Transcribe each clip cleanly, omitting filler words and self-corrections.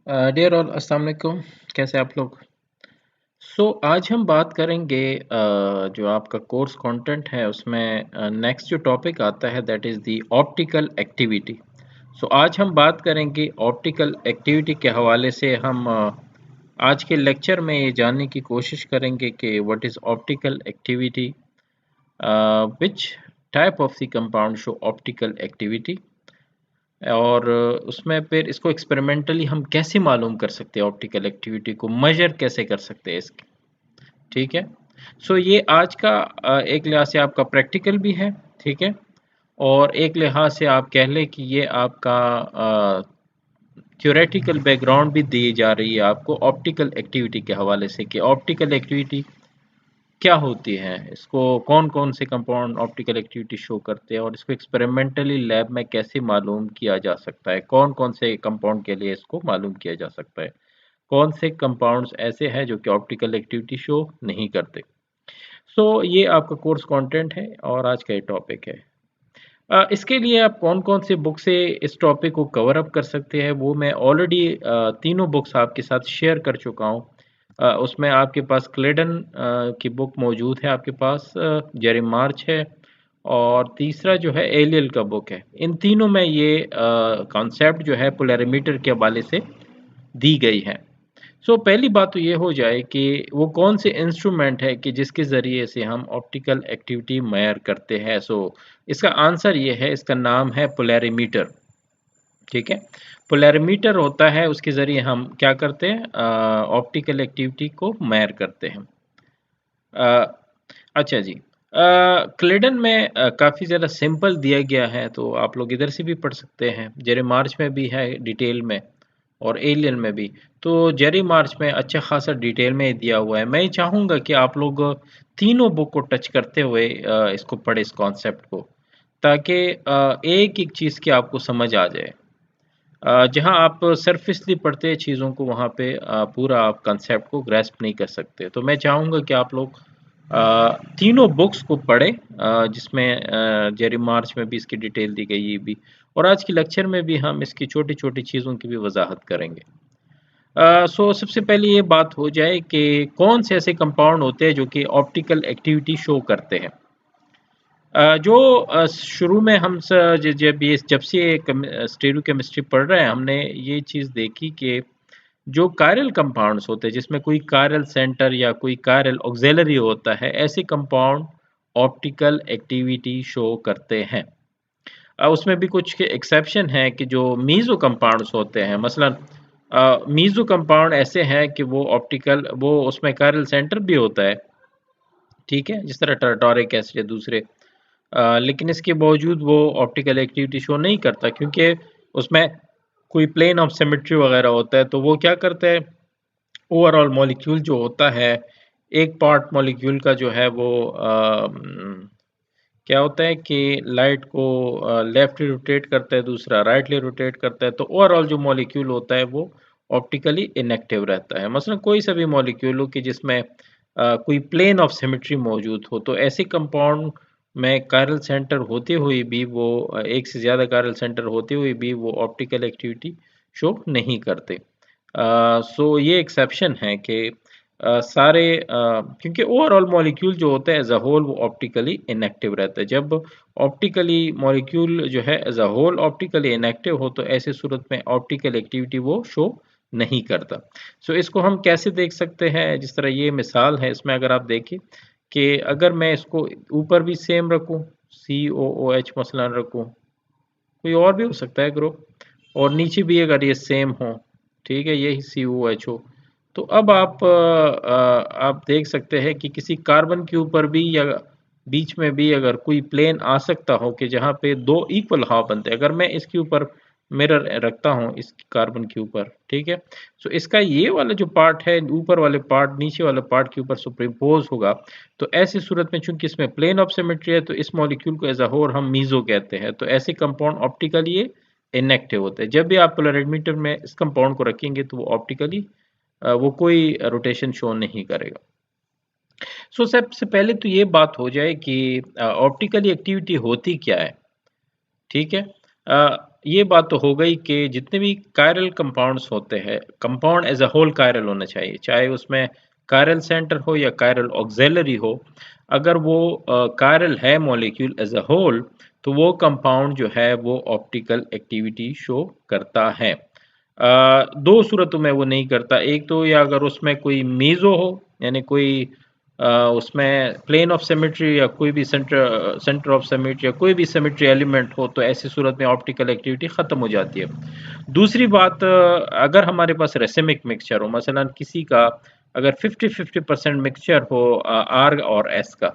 Dear all अस्सलाम वालेकुम। कैसे आप लोग? आज हम बात करेंगे जो आपका कोर्स कंटेंट है उसमें नेक्स्ट जो टॉपिक आता है that is the optical activity. आज हम बात करेंगे ऑप्टिकल एक्टिविटी के हवाले से हम आज के लेक्चर में ये जानने की कोशिश करेंगे कि what is optical activity, which type of the compound show optical activity, और उसमें फिर इसको एक्सपेरिमेंटली हम कैसे मालूम कर सकते हैं, ऑप्टिकल एक्टिविटी को मेजर कैसे कर सकते हैं इसकी। ठीक है। ये आज का एक लिहाज से आपका प्रैक्टिकल भी है। ठीक है। और एक लिहाज से आप कह लें कि ये आपका थ्योरेटिकल बैकग्राउंड भी दी जा रही है आपको ऑप्टिकल एक्टिविटी के हवाले से कि ऑप्टिकल एक्टिविटी क्या होती है, इसको कौन-कौन से कंपाउंड ऑप्टिकल एक्टिविटी शो करते हैं और इसको एक्सपेरिमेंटली लैब में कैसे मालूम किया जा सकता है, कौन-कौन से कंपाउंड के लिए इसको मालूम किया जा सकता है, कौन से कंपाउंड्स ऐसे हैं जो कि ऑप्टिकल एक्टिविटी शो नहीं करते। ये आपका कोर्स कंटेंट है और आज का ये टॉपिक है। इसके लिए आप कौन-कौन सी बुक से इस टॉपिक को कवर अप कर सकते हैं वो मैं ऑलरेडी तीनों बुक्स आपके साथ शेयर कर चुका हूँ। उसमें आपके पास क्लेडन की बुक मौजूद है, आपके पास जेरी मार्च है और तीसरा जो है एलियल का बुक है। इन तीनों में ये कॉन्सेप्ट जो है पोलैरिमीटर के हवाले से दी गई है। पहली बात तो ये हो जाए कि वो कौन से इंस्ट्रूमेंट है कि जिसके ज़रिए से हम ऑप्टिकल एक्टिविटी मेज़र करते हैं। इसका आंसर ये है, इसका नाम है पोलैरिमीटर। ठीक है। पोलैरिमीटर होता है, उसके ज़रिए हम क्या करते हैं, ऑप्टिकल एक्टिविटी को मेज़र करते हैं। अच्छा जी। क्लेडन में काफ़ी ज़्यादा सिंपल दिया गया है, तो आप लोग इधर से भी पढ़ सकते हैं। जेरे मार्च में भी है डिटेल में और एलियन में भी। तो जेरी मार्च में अच्छा खासा डिटेल में दिया हुआ है। मैं चाहूँगा कि आप लोग तीनों बुक को टच करते हुए इसको पढ़ें, इस कॉन्सेप्ट को, ताकि एक-एक चीज़ की आपको समझ आ जाए। जहाँ आप सरफेसली पढ़ते हैं चीज़ों को, वहाँ पे पूरा आप कॉन्सेप्ट को ग्रैस्प नहीं कर सकते। तो मैं चाहूँगा कि आप लोग तीनों बुक्स को पढ़ें, जिसमें जेरी मार्च में भी इसकी डिटेल दी गई है भी, और आज के लेक्चर में भी हम इसकी छोटी-छोटी चीज़ों की भी वज़ाहत करेंगे। सबसे पहले ये बात हो जाए कि कौन से ऐसे कंपाउंड होते हैं जो कि ऑप्टिकल एक्टिविटी शो करते हैं। शुरू में हम जब से स्टीरियोकेमिस्ट्री पढ़ रहे हैं, हमने ये चीज़ देखी कि जो कायरल कंपाउंड्स होते हैं जिसमें कोई कायरल सेंटर या कोई कायरल ऑक्सिलरी होता है, ऐसे कंपाउंड ऑप्टिकल एक्टिविटी शो करते हैं। उसमें भी कुछ एक्सेप्शन है कि जो मीज़ो कंपाउंड्स होते हैं, मसलन मीज़ो कंपाउंड ऐसे हैं कि वो उसमें कायरल सेंटर भी होता है। ठीक है, जिस तरह टारटारिक एसिड या दूसरे, लेकिन इसके बावजूद वो ऑप्टिकल एक्टिविटी शो नहीं करता, क्योंकि उसमें कोई प्लेन ऑफ सिमेट्री वगैरह होता है। तो वो क्या करता है, ओवरऑल मॉलिक्यूल जो होता है, एक पार्ट मॉलिक्यूल का जो है वो क्या होता है कि लाइट को लेफ्टली रोटेट करता है, दूसरा राइटली रोटेट करता है। तो ओवरऑल जो मॉलिक्यूल होता है वो ऑप्टिकली इनएक्टिव रहता है। मसलन कोई सा भी मॉलिक्यूल हो कि जिसमें कोई प्लेन ऑफ सिमेट्री मौजूद हो, तो ऐसे कंपाउंड में कायरल सेंटर होते हुए भी वो एक से ज़्यादा कायरल सेंटर होते हुए भी वो ऑप्टिकल एक्टिविटी शो नहीं करते। ये एक्सेप्शन है कि क्योंकि ओवरऑल मॉलिक्यूल जो होता है एज अ होल वो ऑप्टिकली इनएक्टिव रहता है। जब ऑप्टिकली मॉलिक्यूल जो है as a whole optically inactive हो, तो ऐसे सूरत में ऑप्टिकल एक्टिविटी वो शो नहीं करता। इसको हम कैसे देख सकते हैं, जिस तरह ये मिसाल है, इसमें अगर आप देखें कि अगर मैं इसको ऊपर भी सेम रखूं, COOH मसलन रखूं, कोई और भी हो सकता है ग्रुप, और नीचे भी अगर ये सेम हो, ठीक है, यही COH हो, तो अब आप देख सकते हैं कि किसी कार्बन के ऊपर भी या बीच में भी अगर कोई प्लेन आ सकता हो कि जहाँ पे दो इक्वल हाफ बनते हैं। अगर मैं इसके ऊपर मिरर रखता हूँ इस कार्बन के ऊपर, ठीक है, इसका ये वाला जो पार्ट है, ऊपर वाले पार्ट नीचे वाले पार्ट के ऊपर सुपरइम्पोज होगा। तो ऐसी सूरत में चूंकि इसमें प्लेन ऑफ सिमेट्री है, तो इस मॉलिक्यूल को एज अ होल हम मीजो कहते हैं। तो ऐसे कंपाउंड ऑप्टिकली ये इनएक्टिव होते हैं। जब भी आप पोलैरिमीटर में इस कंपाउंड को रखेंगे तो वो ऑप्टिकली वो कोई रोटेशन शो नहीं करेगा। सबसे पहले तो ये बात हो जाए कि ऑप्टिकली एक्टिविटी होती क्या है। ठीक है। ये बात तो हो गई कि जितने भी कायरल कंपाउंड्स होते हैं, compound as a whole chiral होना चाहिए, चाहे उसमें कायरल सेंटर हो या कायरल ऑक्सिलरी हो। अगर वो कायरल है मॉलिक्यूल एज अ होल, तो वो कंपाउंड जो है वो ऑप्टिकल एक्टिविटी शो करता है। दो सूरतों में वो नहीं करता, एक तो या अगर उसमें कोई मीज़ो हो, यानी कोई उसमें प्लेन ऑफ सिमेट्री या कोई भी सेंटर ऑफ सिमेट्री या कोई भी सिमेट्री एलिमेंट हो, तो ऐसी सूरत में ऑप्टिकल एक्टिविटी ख़त्म हो जाती है। दूसरी बात, अगर हमारे पास रेसिमिक मिक्सचर हो, मसलन किसी का अगर 50-50% मिक्सचर हो आर और एस का,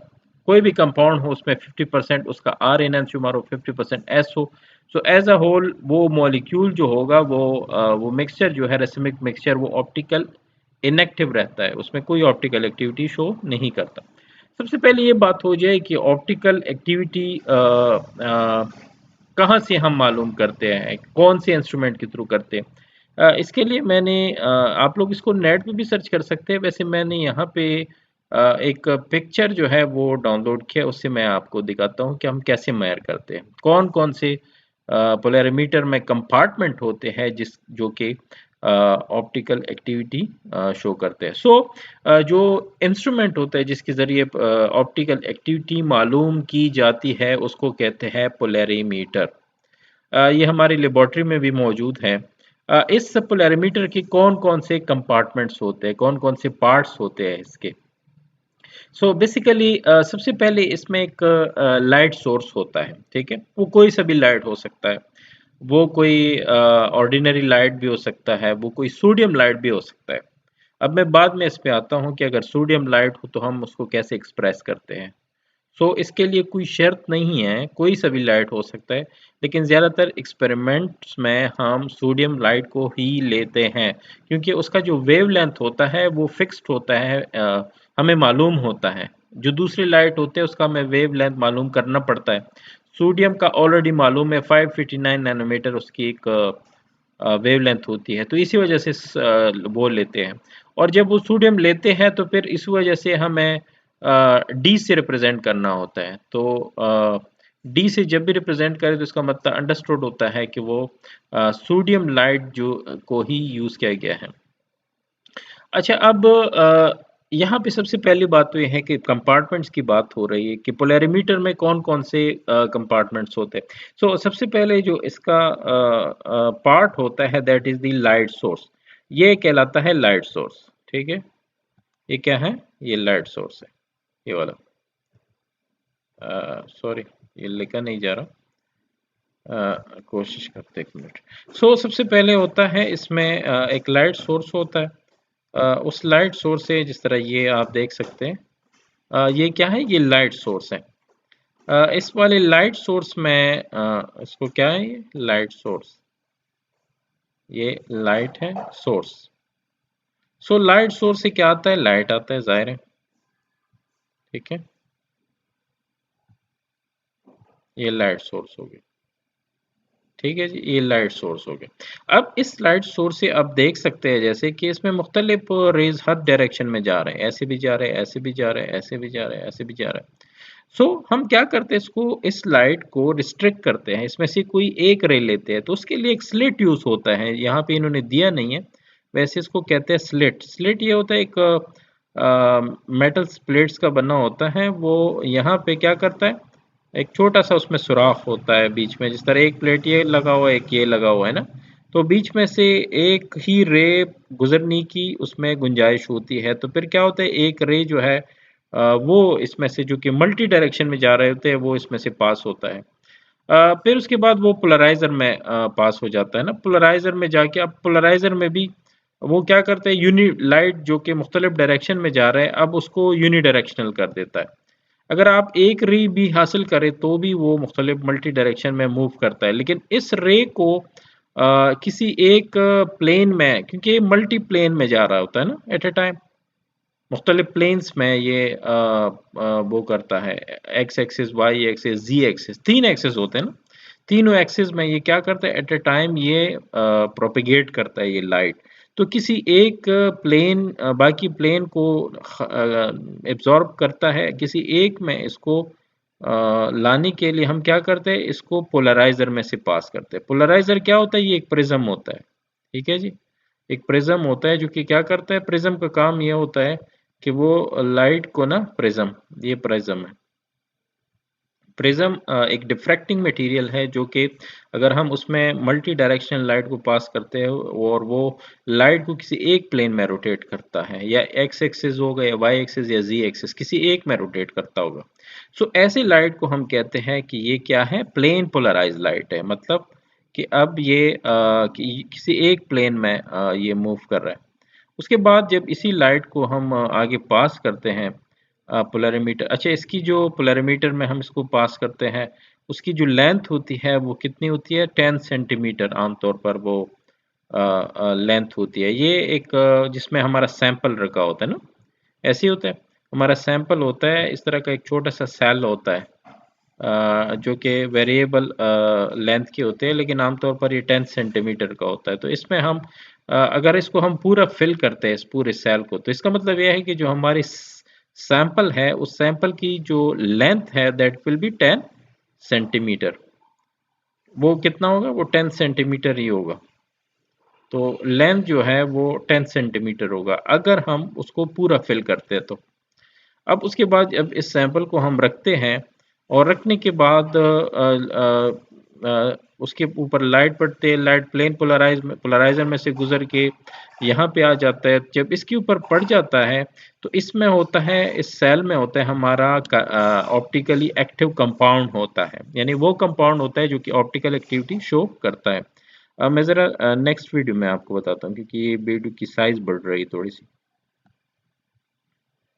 कोई भी कंपाउंड हो उसमें 50% उसका आर एनहांसुमर हो, 50% एस हो, सो एज अ होल वो मॉलिक्यूल जो होगा वो मिक्सचर जो है रेसिमिक मिक्सचर, वो ऑप्टिकल इनएक्टिव रहता है, उसमें कोई ऑप्टिकल एक्टिविटी शो नहीं करता। सबसे पहले ये बात हो जाए कि ऑप्टिकल एक्टिविटी कहाँ से हम मालूम करते हैं, कौन से इंस्ट्रूमेंट के थ्रू करते हैं। इसके लिए मैंने आप लोग इसको नेट पे भी सर्च कर सकते हैं, वैसे मैंने यहाँ पे एक पिक्चर जो है वो डाउनलोड किया, उससे मैं आपको दिखाता हूँ कि हम कैसे मेजर करते हैं, कौन कौन से पोलैरिमीटर में कंपार्टमेंट होते हैं जिस जो कि ऑप्टिकल एक्टिविटी शो करते हैं। जो इंस्ट्रूमेंट होता है जिसके ज़रिए ऑप्टिकल एक्टिविटी मालूम की जाती है उसको कहते हैं पोलैरीमीटर। ये हमारी लेबॉर्ट्री में भी मौजूद है। इस पोलैरीमीटर के कौन-कौन से कंपार्टमेंट्स होते हैं, कौन-कौन से पार्ट्स होते हैं इसके। बेसिकली सबसे पहले इसमें एक लाइट सोर्स होता है, ठीक है? वो कोई सा भी लाइट हो सकता है। वो कोई ऑर्डिनरी लाइट भी हो सकता है, वो कोई सोडियम लाइट भी हो सकता है। अब मैं बाद में इस पे आता हूँ कि अगर सोडियम लाइट हो तो हम उसको कैसे एक्सप्रेस करते हैं। इसके लिए कोई शर्त नहीं है, कोई सा भी लाइट हो सकता है, लेकिन ज़्यादातर एक्सपेरिमेंट्स में हम सोडियम लाइट को ही लेते हैं, क्योंकि उसका जो वेवलेंथ होता है वो फिक्स्ड होता है, हमें मालूम होता है। जो दूसरी लाइट होते हैं उसका हमें वेवलेंथ मालूम करना पड़ता है। सोडियम का ऑलरेडी मालूम है, 559 नैनोमीटर उसकी एक वेवलेंथ होती है, तो इसी वजह से वो लेते हैं। और जब वो सोडियम लेते हैं तो फिर इस वजह से हमें डी से रिप्रेजेंट करना होता है। डी से जब भी रिप्रेजेंट करें तो इसका मतलब अंडरस्टूड होता है कि वो सोडियम लाइट जो को ही यूज़ किया गया है। अच्छा, अब यहाँ पे सबसे पहली बात तो ये है कि कंपार्टमेंट्स की बात हो रही है कि पोलैरिमीटर में कौन-कौन से कंपार्टमेंट्स होते हैं। सबसे पहले जो इसका पार्ट होता है that is the light source. ये कहलाता है लाइट सोर्स, ठीक है? ये क्या है? ये लाइट सोर्स है, ये वाला। सॉरी, ये लिखा नहीं जा रहा। कोशिश करते हैं 1 मिनट। सबसे पहले होता है इसमें एक लाइट सोर्स होता है। उस लाइट सोर्स से जिस तरह ये आप देख सकते हैं, ये क्या है? ये लाइट सोर्स है। इस वाले लाइट सोर्स में इसको क्या है ये? Light source. ये लाइट है सोर्स। लाइट सोर्स से क्या आता है? लाइट आता है, ज़ाहिर है। ठीक है? ये लाइट सोर्स हो गया। ठीक है जी, ये लाइट सोर्स हो गया। अब इस लाइट सोर्स से आप देख सकते हैं जैसे कि इसमें मुख्तलिफ रेज हर डायरेक्शन में जा रहे हैं, ऐसे भी जा रहे हैं, ऐसे भी जा रहे हैं, ऐसे भी जा रहे हैं, ऐसे भी जा रहे हैं। हम क्या करते हैं, इसको इस लाइट को रिस्ट्रिक्ट करते हैं, इसमें से कोई एक रे लेते हैं, तो उसके लिए एक स्लिट यूज होता है, यहाँ पे इन्होंने दिया नहीं है, वैसे इसको कहते हैं स्लिट। स्लिट ये होता है एक मेटल प्लेट्स का बना होता है, वो यहाँ पे क्या करता है, एक छोटा सा उसमें सुराख होता है बीच में, जिस तरह एक प्लेट ये लगा हुआ है, एक ये लगा हुआ है ना, तो बीच में से एक ही रे गुजरने की उसमें गुंजाइश होती है। तो फिर क्या होता है, एक रे जो है वो इसमें से जो कि मल्टी डायरेक्शन में जा रहे होते हैं वो इसमें से पास होता है। फिर उसके बाद वो पोलराइजर में पास हो जाता है ना, पोलराइजर में जाके अब पोलराइजर में भी वो क्या करते हैं, यूनि लाइट जो कि मुख्तलिफ डायरेक्शन में जा रहा है अब उसको यूनिडायरेक्शनल कर देता है। अगर आप एक रे भी हासिल करें तो भी वो मुख्तलिफ मल्टी डायरेक्शन में मूव करता है, लेकिन इस रे को किसी एक प्लेन में, क्योंकि ये मल्टी प्लेन में जा रहा होता है ना एट ए टाइम, मुख्तलिफ प्लेन्स में ये वो करता है, एक्स एक्सिस, वाई एक्सिस, जी एक्सिस, 3 एक्सिस होते हैं ना, तीनों एक्सिस में ये क्या करता है एट ए टाइम, ये प्रोपिगेट करता है ये लाइट। तो किसी एक प्लेन बाकी प्लेन को एब्जॉर्ब करता है, किसी एक में इसको लाने के लिए हम क्या करते हैं, इसको पोलराइजर में से पास करते हैं। पोलराइजर क्या होता है, ये एक प्रिज्म होता है, ठीक है जी। एक प्रिज्म होता है जो कि क्या करता है, प्रिज्म का काम ये होता है कि वो लाइट को ना, प्रिज्म, ये प्रिज्म है। प्रिज्म एक डिफ्रैक्टिंग मटेरियल है जो कि अगर हम उसमें मल्टी डायरेक्शनल लाइट को पास करते हैं और वो लाइट को किसी एक प्लेन में रोटेट करता है, या एक्स एक्सिस होगा या वाई एक्सिस या जी एक्सिस, किसी एक में रोटेट करता होगा। सो ऐसी लाइट को हम कहते हैं कि ये क्या है, प्लेन पोलराइज लाइट है। मतलब कि अब ये किसी एक प्लेन में ये मूव कर रहा है। उसके बाद जब इसी लाइट को हम आगे पास करते हैं पोलरिमीटर, अच्छा इसकी जो पोलरिमीटर में हम इसको पास करते हैं, उसकी जो लेंथ होती है वो कितनी होती है, 10 सेंटीमीटर आमतौर पर वो लेंथ होती है। ये एक जिसमें हमारा सैंपल रखा होता है ना, ऐसे ही होता है। हमारा सैंपल होता है इस तरह का, एक छोटा सा सेल होता है जो कि वेरिएबल लेंथ के होते हैं, लेकिन आमतौर पर ये 10 सेंटीमीटर का होता है। तो इसमें हम अगर इसको हम पूरा फिल करते हैं इस पूरे सेल को, तो इसका मतलब यह है कि जो हमारी सैंपल है, उस सैंपल की जो लेंथ है दैट विल बी 10 सेंटीमीटर। वो कितना होगा, वो 10 सेंटीमीटर ही होगा। तो लेंथ जो है वो 10 सेंटीमीटर होगा अगर हम उसको पूरा फिल करते हैं तो। अब उसके बाद जब इस सैंपल को हम रखते हैं और रखने के बाद उसके ऊपर लाइट पड़ती है, लाइट प्लेन पोलराइजर में से गुजर के यहाँ पे आ जाता है। जब इसके ऊपर पड़ जाता है तो इसमें होता है, इस सेल में होता है हमारा ऑप्टिकली एक्टिव कंपाउंड होता है, यानी वो कंपाउंड होता है जो कि ऑप्टिकल एक्टिविटी शो करता है। अब मैं ज़रा नेक्स्ट वीडियो में आपको बताता हूँ, क्योंकि ये वीडियो की साइज़ बढ़ रही है थोड़ी सी।